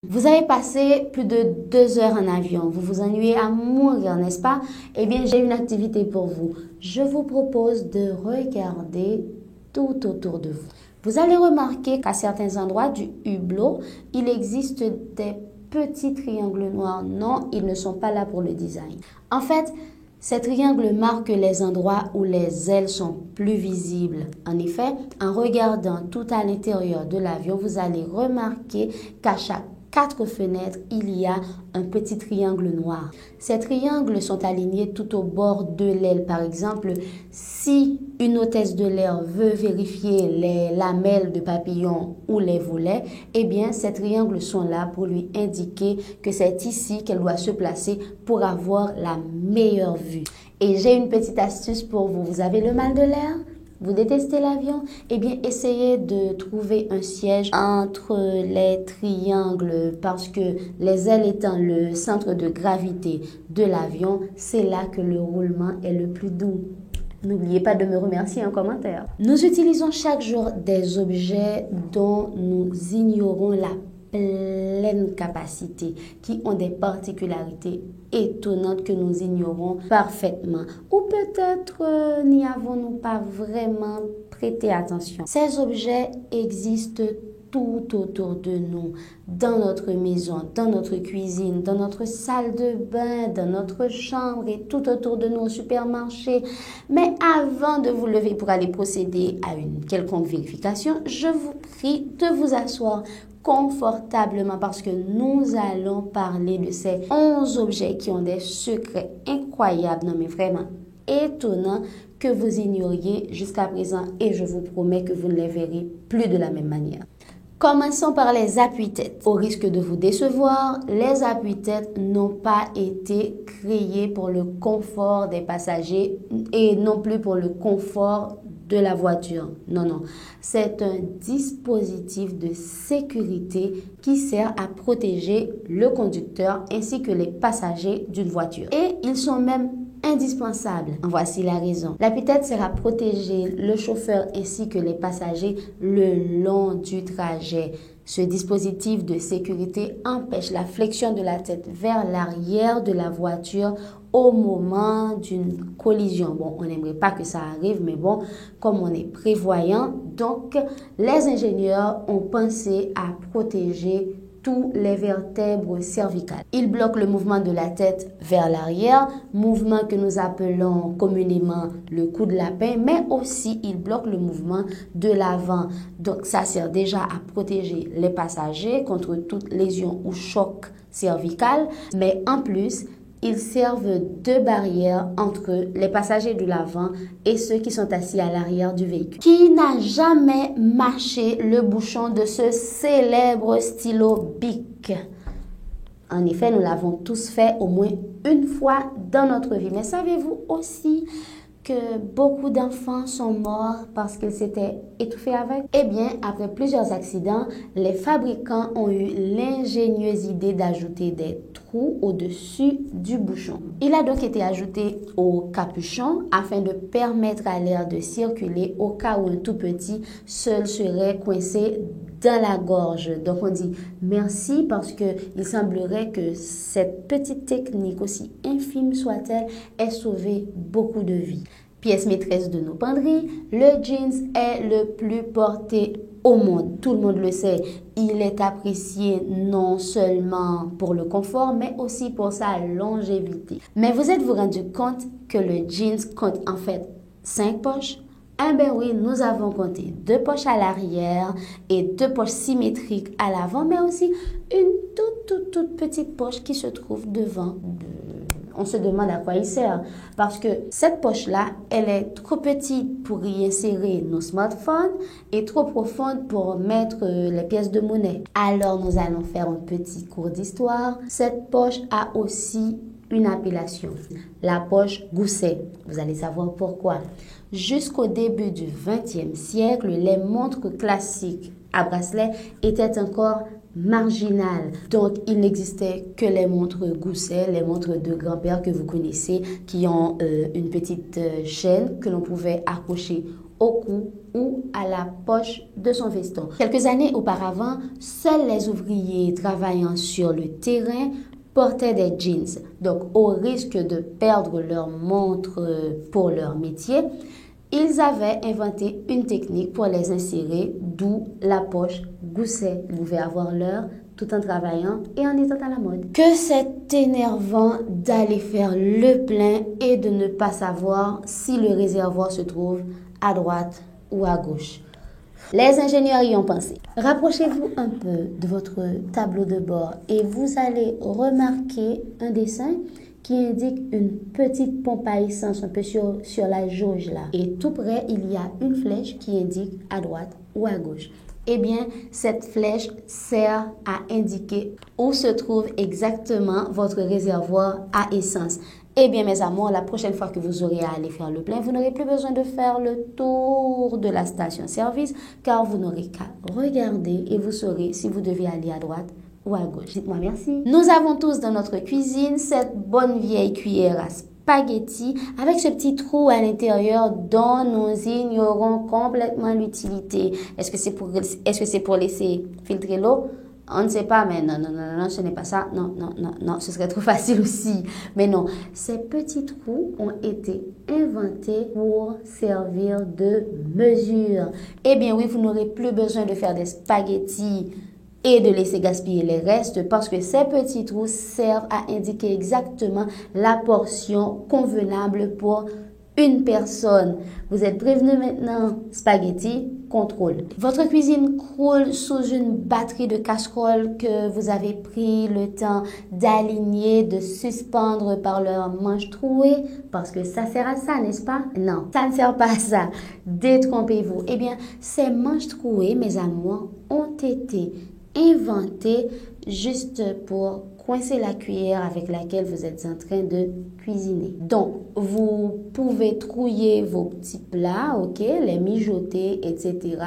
Vous avez passé plus de 2 heures en avion. Vous vous ennuyez à mourir, n'est-ce pas? Eh bien, j'ai une activité pour vous. Je vous propose de regarder tout autour de vous. Vous allez remarquer qu'à certains endroits du hublot, il existe des petits triangles noirs. Non, ils ne sont pas là pour le design. En fait, ces triangles marquent les endroits où les ailes sont plus visibles. En effet, en regardant tout à l'intérieur de l'avion, vous allez remarquer qu'à chaque 4 fenêtres, il y a un petit triangle noir. Ces triangles sont alignés tout au bord de l'aile. Par exemple, si une hôtesse de l'air veut vérifier les lamelles de papillon ou les volets, eh bien, ces triangles sont là pour lui indiquer que c'est ici qu'elle doit se placer pour avoir la meilleure vue. Et j'ai une petite astuce pour vous. Vous avez le mal de l'air? Vous détestez l'avion? Eh bien, essayez de trouver un siège entre les triangles parce que les ailes étant le centre de gravité de l'avion, c'est là que le roulement est le plus doux. N'oubliez pas de me remercier en commentaire. Nous utilisons chaque jour des objets dont nous ignorons la pleine capacité, qui ont des particularités étonnantes que nous ignorons parfaitement. Ou peut-être n'y avons-nous pas vraiment prêté attention. Ces objets existent tout autour de nous, dans notre maison, dans notre cuisine, dans notre salle de bain, dans notre chambre et tout autour de nous au supermarché. Mais avant de vous lever pour aller procéder à une quelconque vérification, je vous prie de vous asseoir confortablement parce que nous allons parler de ces 11 objets qui ont des secrets incroyables, non mais vraiment étonnants que vous ignoriez jusqu'à présent et je vous promets que vous ne les verrez plus de la même manière. Commençons par les appuis-têtes. Au risque de vous décevoir, les appuis-têtes n'ont pas été créés pour le confort des passagers et non plus pour le confort de la voiture. Non, non. C'est un dispositif de sécurité qui sert à protéger le conducteur ainsi que les passagers d'une voiture. Et ils sont même indispensables. Voici la raison. L'appui-tête sert à protéger le chauffeur ainsi que les passagers le long du trajet. Ce dispositif de sécurité empêche la flexion de la tête vers l'arrière de la voiture au moment d'une collision. Bon, on n'aimerait pas que ça arrive, mais bon, comme on est prévoyant, donc les ingénieurs ont pensé à protéger tous les vertèbres cervicales. Il bloque le mouvement de la tête vers l'arrière, mouvement que nous appelons communément le cou de lapin, mais aussi il bloque le mouvement de l'avant. Donc ça sert déjà à protéger les passagers contre toute lésion ou choc cervical, mais en plus, ils servent de barrière entre les passagers de l'avant et ceux qui sont assis à l'arrière du véhicule. Qui n'a jamais mâché le bouchon de ce célèbre stylo Bic? En effet, nous l'avons tous fait au moins une fois dans notre vie. Mais savez-vous aussi que beaucoup d'enfants sont morts parce qu'ils s'étaient étouffés avec? Eh bien, après plusieurs accidents, les fabricants ont eu l'ingénieuse idée d'ajouter des trous au-dessus du bouchon. Il a donc été ajouté au capuchon afin de permettre à l'air de circuler au cas où un tout petit seul serait coincé dans la gorge. Donc on dit merci parce que il semblerait que cette petite technique, aussi infime soit-elle, ait sauvé beaucoup de vies. Pièce maîtresse de nos penderies, le jeans est le plus porté au monde. Tout le monde le sait. Il est apprécié non seulement pour le confort, mais aussi pour sa longévité. Mais vous êtes-vous rendu compte que le jeans compte en fait 5 poches? Eh bien oui, nous avons compté 2 poches à l'arrière et 2 poches symétriques à l'avant, mais aussi une toute petite poche qui se trouve devant. On se demande à quoi il sert parce que cette poche-là, elle est trop petite pour y insérer nos smartphones et trop profonde pour mettre les pièces de monnaie. Alors, nous allons faire un petit cours d'histoire. Cette poche a aussi une appellation, la poche gousset. Vous allez savoir pourquoi. Jusqu'au début du XXe siècle, les montres classiques à bracelet étaient encore marginales. Donc, il n'existait que les montres gousset, les montres de grand-père que vous connaissez, qui ont une petite chaîne que l'on pouvait accrocher au cou ou à la poche de son veston. Quelques années auparavant, seuls les ouvriers travaillant sur le terrain portaient des jeans. Donc, au risque de perdre leur montre pour leur métier, ils avaient inventé une technique pour les insérer, d'où la poche gousset. Vous pouvez avoir l'heure tout en travaillant et en étant à la mode. Que c'est énervant d'aller faire le plein et de ne pas savoir si le réservoir se trouve à droite ou à gauche. Les ingénieurs y ont pensé. Rapprochez-vous un peu de votre tableau de bord et vous allez remarquer un dessin qui indique une petite pompe à essence un peu sur la jauge là. Et tout près, il y a une flèche qui indique à droite ou à gauche. Eh bien, cette flèche sert à indiquer où se trouve exactement votre réservoir à essence. Eh bien, mes amours, la prochaine fois que vous aurez à aller faire le plein, vous n'aurez plus besoin de faire le tour de la station-service car vous n'aurez qu'à regarder et vous saurez si vous devez aller à droite ou à gauche. Dites-moi merci. Nous avons tous dans notre cuisine cette bonne vieille cuillère à spaghetti avec ce petit trou à l'intérieur dont nous ignorons complètement l'utilité. Est-ce que c'est pour laisser filtrer l'eau? On ne sait pas, mais non, ce n'est pas ça. Non, ce serait trop facile aussi. Mais non, ces petits trous ont été inventés pour servir de mesure. Eh bien oui, vous n'aurez plus besoin de faire des spaghettis et de laisser gaspiller les restes parce que ces petits trous servent à indiquer exactement la portion convenable pour une personne. Vous êtes prévenu maintenant. Spaghetti, contrôle. Votre cuisine croule sous une batterie de casseroles que vous avez pris le temps d'aligner, de suspendre par leurs manches trouées parce que ça sert à ça, n'est-ce pas? Non, ça ne sert pas à ça. Détrompez-vous. Eh bien, ces manches trouées, mes amours, ont été inventées juste pour coincer la cuillère avec laquelle vous êtes en train de cuisiner. Donc, vous pouvez trouiller vos petits plats, ok, les mijoter, etc.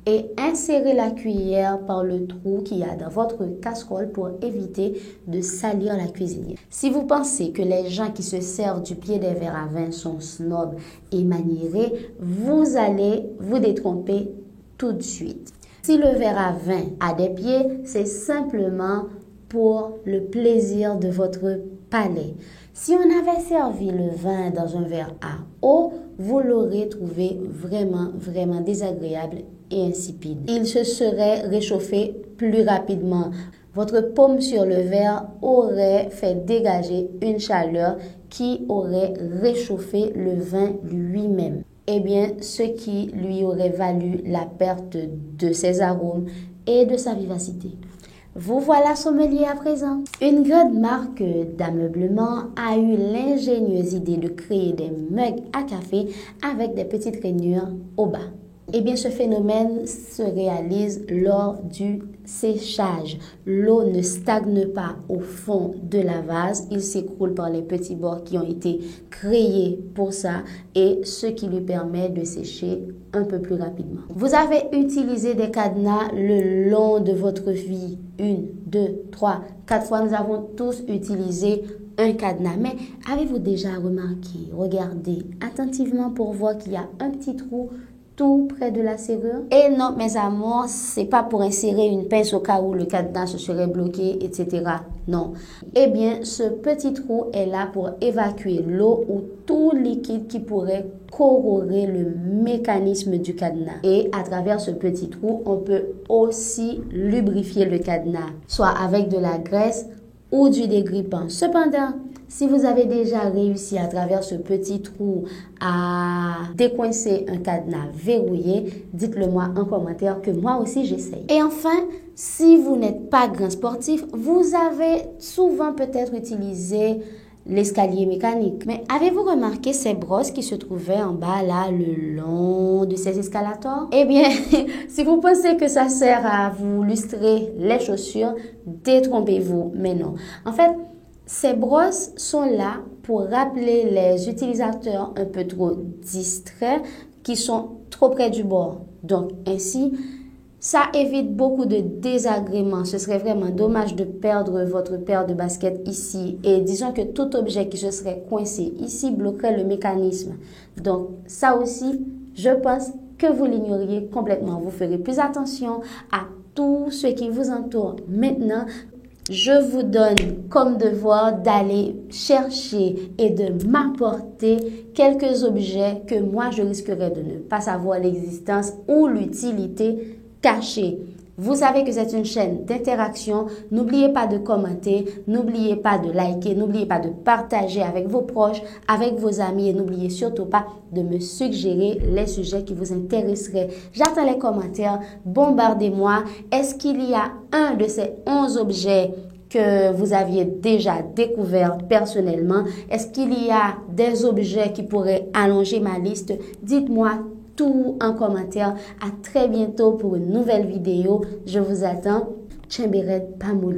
et insérer la cuillère par le trou qu'il y a dans votre casserole pour éviter de salir la cuisinière. Si vous pensez que les gens qui se servent du pied des verres à vin sont snobs et maniérés, vous allez vous détromper tout de suite. Si le verre à vin a des pieds, c'est simplement pour le plaisir de votre palais. Si on avait servi le vin dans un verre à eau, vous l'aurez trouvé vraiment désagréable et insipide. Il se serait réchauffé plus rapidement. Votre paume sur le verre aurait fait dégager une chaleur qui aurait réchauffé le vin lui-même. Eh bien, ce qui lui aurait valu la perte de ses arômes et de sa vivacité. Vous voilà sommelier à présent. Une grande marque d'ameublement a eu l'ingénieuse idée de créer des mugs à café avec des petites rainures au bas. Eh bien, ce phénomène se réalise lors du séchage. L'eau ne stagne pas au fond de la vase, il s'écoule par les petits bords qui ont été créés pour ça et ce qui lui permet de sécher un peu plus rapidement. Vous avez utilisé des cadenas le long de votre vie. 1, 2, 3, 4 fois, nous avons tous utilisé un cadenas. Mais avez-vous déjà remarqué, regardez attentivement pour voir qu'il y a un petit trou tout près de la serrure. Et non, mes amours, c'est pas pour insérer une pince au cas où le cadenas se serait bloqué, etc. Non. Eh bien, ce petit trou est là pour évacuer l'eau ou tout liquide qui pourrait corroder le mécanisme du cadenas. Et à travers ce petit trou, on peut aussi lubrifier le cadenas, soit avec de la graisse ou du dégrippant. Cependant, si vous avez déjà réussi à travers ce petit trou à décoincer un cadenas verrouillé, dites-le moi en commentaire que moi aussi j'essaye. Et enfin, si vous n'êtes pas grand sportif, vous avez souvent peut-être utilisé l'escalier mécanique. Mais avez-vous remarqué ces brosses qui se trouvaient en bas là, le long de ces escalators? Eh bien, si vous pensez que ça sert à vous lustrer les chaussures, détrompez-vous. Mais non. En fait, ces brosses sont là pour rappeler les utilisateurs un peu trop distraits qui sont trop près du bord. Donc, ainsi, ça évite beaucoup de désagréments. Ce serait vraiment dommage de perdre votre paire de baskets ici. Et disons que tout objet qui se serait coincé ici bloquerait le mécanisme. Donc, ça aussi, je pense que vous l'ignoriez complètement. Vous ferez plus attention à tout ce qui vous entoure maintenant. Je vous donne comme devoir d'aller chercher et de m'apporter quelques objets que moi je risquerais de ne pas savoir l'existence ou l'utilité cachée. Vous savez que c'est une chaîne d'interaction. N'oubliez pas de commenter, n'oubliez pas de liker, n'oubliez pas de partager avec vos proches, avec vos amis et n'oubliez surtout pas de me suggérer les sujets qui vous intéresseraient. J'attends les commentaires, bombardez-moi. Est-ce qu'il y a un de ces 11 objets que vous aviez déjà découvert personnellement? Est-ce qu'il y a des objets qui pourraient allonger ma liste? Dites-moi tout en commentaire. À très bientôt pour une nouvelle vidéo. Je vous attends. Tchemberet Pamoul.